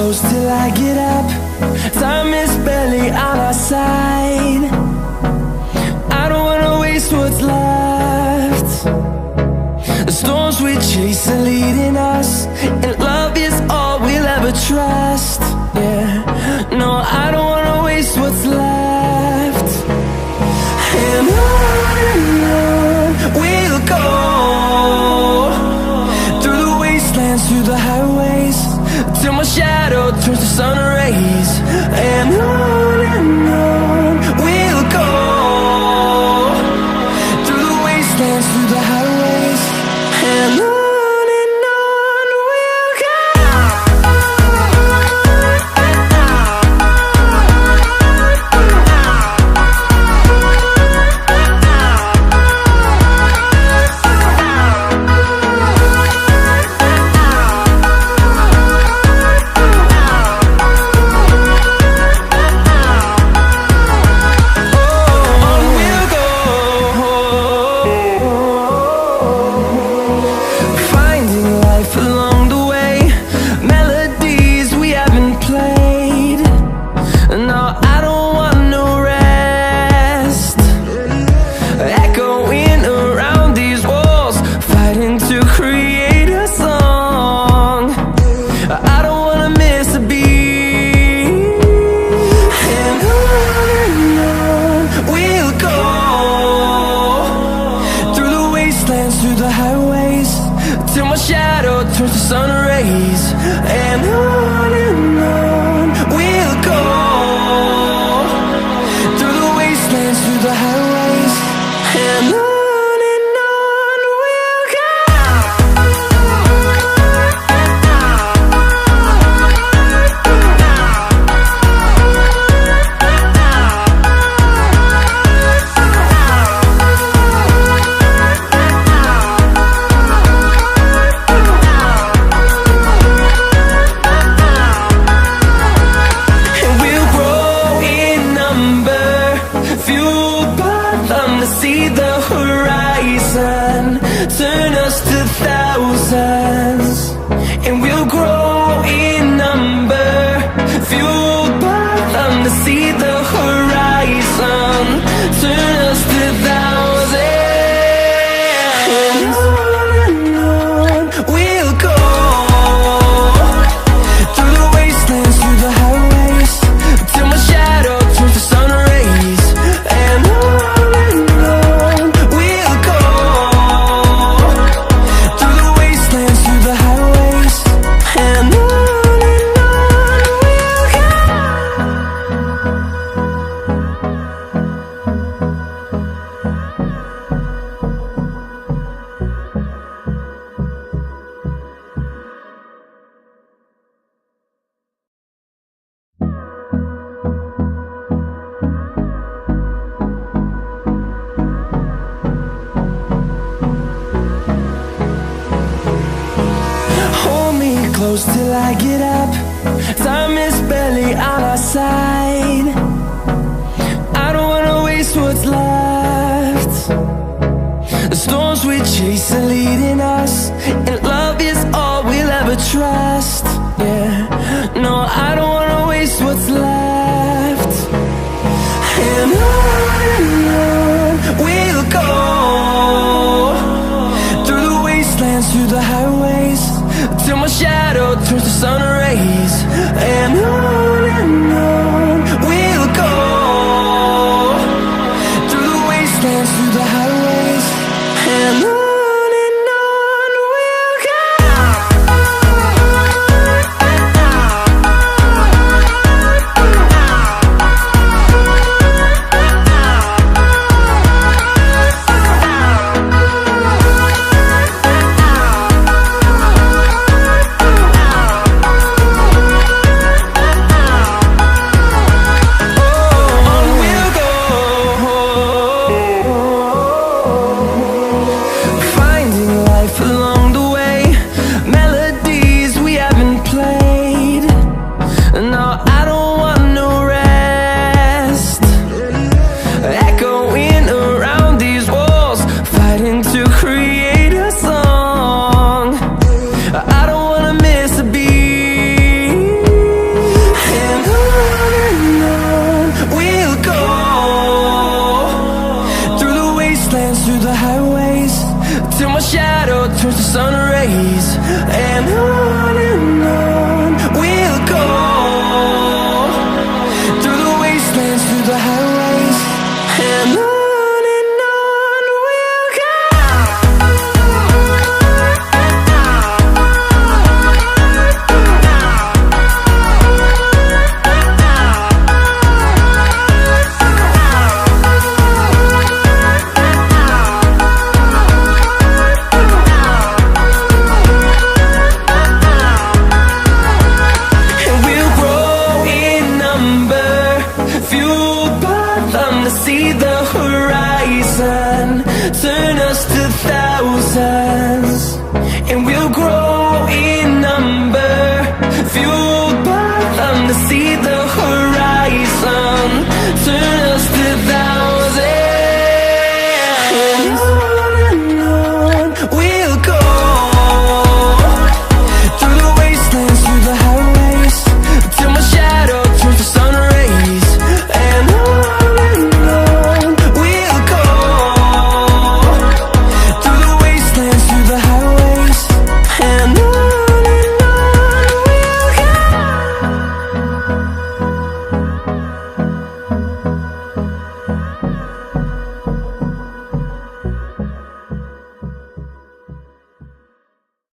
close till I get up. Time is barely on our side. I don't wanna waste what's left. The storms we chase are leading us, and love is all we'll ever trust. Yeah, no, I don't wanna waste what's left. And on we'll go, through the wastelands, through the highways, till my shadow turns to sun rays. And on we'll go, through the wastelands, through the highways, and on we'll go. Through the highways, till my shadow turns to sun rays. And on we'll go, through the wastelands, through the highways, and on we'll go. See the horizon, turn us to thousands, and we'll grow in number, fueled by them. To see the horizon, turn us to thousands, and on we'll go, through the wastelands, through the highways, till my shadow turns to sun rays. And close till I get up. Time is barely on our side. I don't wanna waste what's left. The storms we chase are leading us, and love is all we'll ever trust. Yeah, no, I don't wanna waste what's left. And on we'll go, through the wastelands, through the highways, till my shadow turns to sun rays. And on we'll go, through the wastelands, through the highways, and on we'll go. till my shadow turns to sun rays. And on we'll go, through the wastelands, through the highways, and on we'll go. See the horizon turn us to thousands, and we'll grow